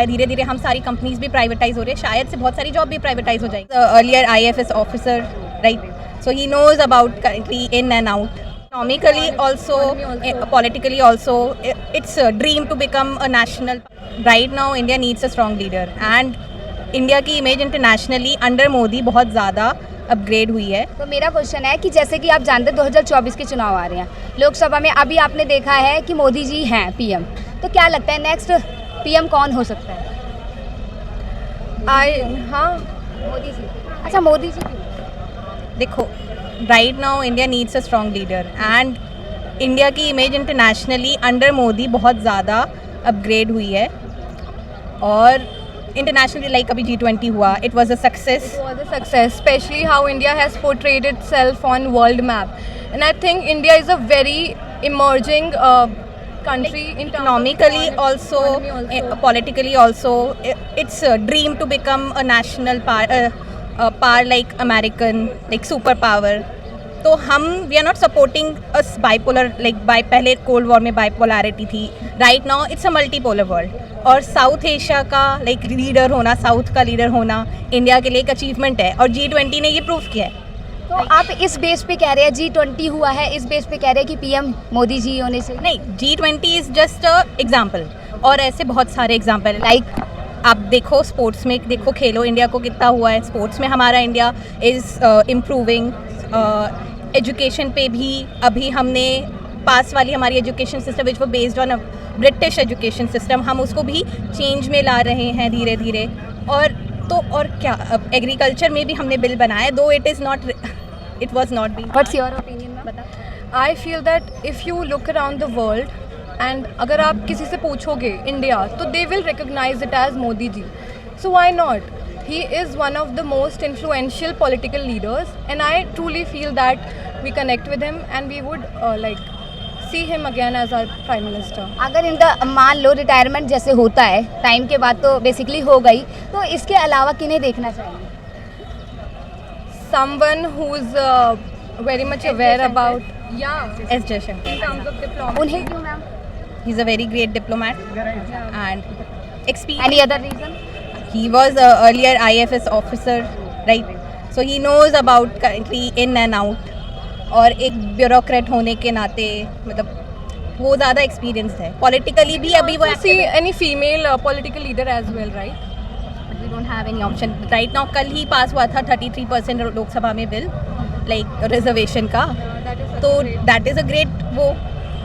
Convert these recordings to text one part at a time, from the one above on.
है, धीरे धीरे हम सारी कंपनीज भी प्राइवेटाइज हो रहे हैं, शायद से बहुत सारी जॉब भी प्राइवेटाइज हो जाएगी. Earlier IAS officer, right, so he knows about country in and out. Economically also, politically also, it's a dream to become a national. Right now, India needs a strong leader, and India की image internationally under Modi बहुत ज़्यादा upgrade हुई है. तो मेरा question है कि जैसे कि आप जानते हैं 2024 के चुनाव आ रहे हैं, लोकसभा में अभी आपने देखा है कि मोदी जी हैं PM, तो क्या लगता है नेक्स्ट PM कौन हो सकता है? हाँ, मोदी जी. अच्छा, मोदी जी क्यों? देखो, right now India needs a strong leader, and India की इमेज इंटरनेशनली अंडर मोदी बहुत ज़्यादा अपग्रेड हुई है. और इंटरनेशनली लाइक अभी G20 हुआ, it was a success. It was a success, especially how India has portrayed itself on world map. And I think India is a very emerging country in terms of Economically also, economy also. politically also, it's a dream to become a national power like American, like super power. तो हम we are not supporting us bipolar, like पहले cold war में bipolarity थी. Right now it's a multipolar world, और South Asia का like leader होना, south का leader होना इंडिया के लिए एक अचीवमेंट है, और G20 ने ये प्रूव किया है. तो आप इस बेस पे कह रहे हैं G20 हुआ है, इस बेस पे कह रहे हैं कि PM मोदी जी होने से? नहीं, G20 is just a example, और ऐसे बहुत सारे एग्जाम्पल. लाइक आप देखो स्पोर्ट्स में, देखो खेलो इंडिया को कितना हुआ है. स्पोर्ट्स में हमारा इंडिया इज़ इम्प्रूविंग. एजुकेशन पे भी अभी हमने पास वाली हमारी एजुकेशन सिस्टम विच वो based on British education system, हम उसको भी चेंज में ला रहे हैं धीरे धीरे. और क्या, एग्रीकल्चर में भी हमने बिल बनाया, दो it was not be. What's your opinion? बता. I feel that if you look around the world and अगर आप किसी से पूछोगे इंडिया, तो they will recognize it as Modi ji. So why not? He is one of the most influential political leaders, and I truly feel that we connect with him and we would like see him again as our prime minister. अगर इनका मान लो retirement जैसे होता है time के बाद, तो basically हो गई, तो इसके अलावा किन्हें देखना चाहिए? Someone who's very much aware about S Jaishankar. in terms of diplomacy. उन्हें क्यों ma'am? He is a very great diplomat and experience. Any other reason? He was a earlier IAS officer, right? So he knows about country in and out. और एक bureaucrat होने के नाते मतलब वो ज़्यादा एक्सपीरियंस है. पॉलिटिकली भी अभी वो See any female political leader as well, right? We don't have any option right now. कल ही पास हुआ था 33% लोकसभा में बिल, लाइक रिजर्वेशन का. तो दैट इज़ अ ग्रेट वो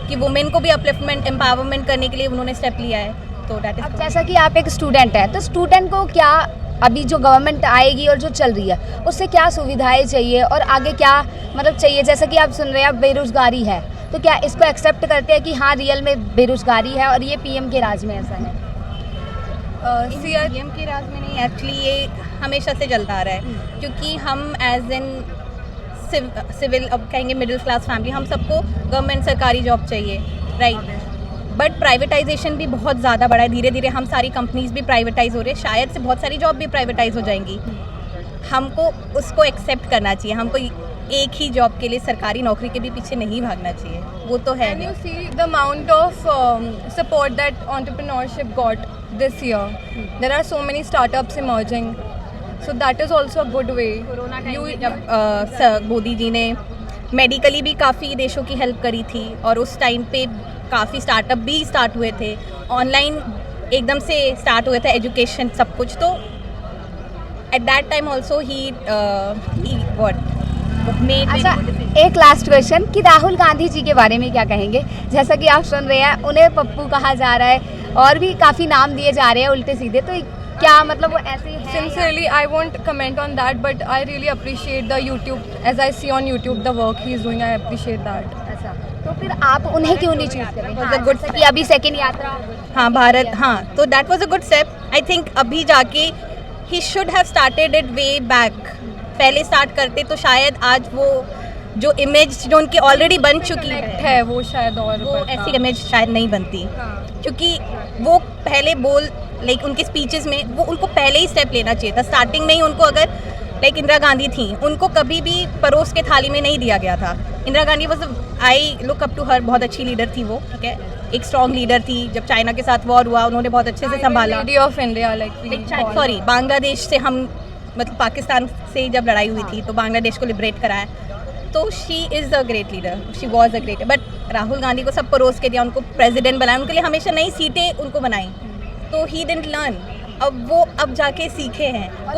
कि वुमेन को भी अपलिफ्टमेंट एम्पावरमेंट करने के लिए उन्होंने स्टेप लिया है. तो दैट अब इज़. जैसा कि आप एक स्टूडेंट हैं, तो स्टूडेंट को क्या अभी जो गवर्नमेंट आएगी और जो चल रही है उससे क्या सुविधाएं चाहिए और आगे क्या मतलब चाहिए? जैसा कि आप सुन रहे हैं, अब बेरोजगारी है, तो क्या इसको एक्सेप्ट करते हैं कि हाँ रियल में बेरोजगारी है और ये PM के राज में ऐसा है? CM के राज में नहीं, एक्चुअली ये हमेशा से चलता आ रहा है, क्योंकि हम एज एन सिविल, अब कहेंगे मिडिल क्लास फैमिली, हम सबको गवर्नमेंट सरकारी जॉब चाहिए, राइट. बट प्राइवेटाइजेशन भी बहुत ज़्यादा बढ़ा है. धीरे धीरे हम सारी कंपनीज भी प्राइवेटाइज हो रहे हैं, शायद से बहुत सारी जॉब भी प्राइवेटाइज हो जाएंगी. हमको उसको एक्सेप्ट करना चाहिए. हमको एक ही जॉब के लिए सरकारी नौकरी के भी पीछे नहीं भागना चाहिए, वो तो है And नहीं. you see the amount of support that entrepreneurship got this year. There are so many startups emerging. So that is also a good way. जब मोदी जी ने मेडिकली भी काफ़ी देशों की हेल्प करी थी, और उस टाइम पे काफ़ी स्टार्टअप भी स्टार्ट हुए थे, ऑनलाइन एकदम से स्टार्ट हुए थे, एजुकेशन सब कुछ. तो at that time also he made. अच्छा, एक लास्ट क्वेश्चन कि राहुल गांधी जी के बारे में क्या कहेंगे? जैसा कि आप सुन रहे हैं, उन्हें पप्पू कहा जा रहा है और भी काफ़ी नाम दिए जा रहे हैं उल्टे सीधे, तो क्या मतलब वो ऐसे ही है? Sincerely, I won't comment on that, but I really appreciate the YouTube, as I see on YouTube the work he is doing. I appreciate that. अच्छा, तो फिर आप उन्हें क्यों नहीं चूज करें? Was a good जैसा कि अभी सेकंड यात्रा. हाँ, भारत, हाँ, तो that was a good step. I think अभी जाके he should have started it way back. पहले स्टार्ट करते तो शायद आज वो जो इमेज जो उनकी ऑलरेडी बन चुकी है वो शायद और वो बढ़ता। ऐसी इमेज शायद नहीं बनती, हाँ। क्योंकि वो पहले लाइक उनके स्पीचेस में वो उनको पहले ही स्टेप लेना चाहिए था. स्टार्टिंग में ही उनको, अगर लाइक इंदिरा गांधी थी, उनको कभी भी परोस के थाली में नहीं दिया गया था. Indira Gandhi was I look up to her, बहुत अच्छी लीडर थी वो, ठीक है, एक स्ट्रॉन्ग लीडर थी। जब चाइना के साथ वॉर हुआ उन्होंने बहुत अच्छे से संभाला। Lady of India sorry, Bangladesh से हम मतलब पाकिस्तान से जब लड़ाई हुई थी तो बांग्लादेश को लिबरेट कराया, तो she is a great leader, she was a great. But Rahul Gandhi को सब परोस के दिया, उनको प्रेसिडेंट बनाया, उनके लिए हमेशा नई सीटें उनको बनाई, तो ही डिडंट लर्न। अब जाके सीखे हैं। और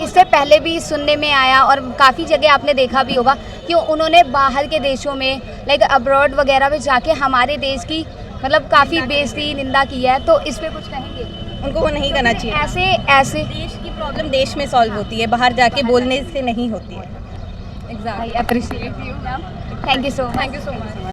इससे पहले भी सुनने में आया और काफ़ी जगह आपने देखा भी होगा कि उन्होंने बाहर के देशों में लाइक अब्रॉड वगैरह में जाके हमारे देश की मतलब काफ़ी बेइज्जती निंदा की है, तो इस पे कुछ कहेंगे? उनको वो नहीं करना चाहिए। ऐसे देश की प्रॉब्लम देश में सॉल्व होती है, बाहर जाके बोलने से नहीं होती है। Exactly. Appreciate you, thank you so much. Thank you so much.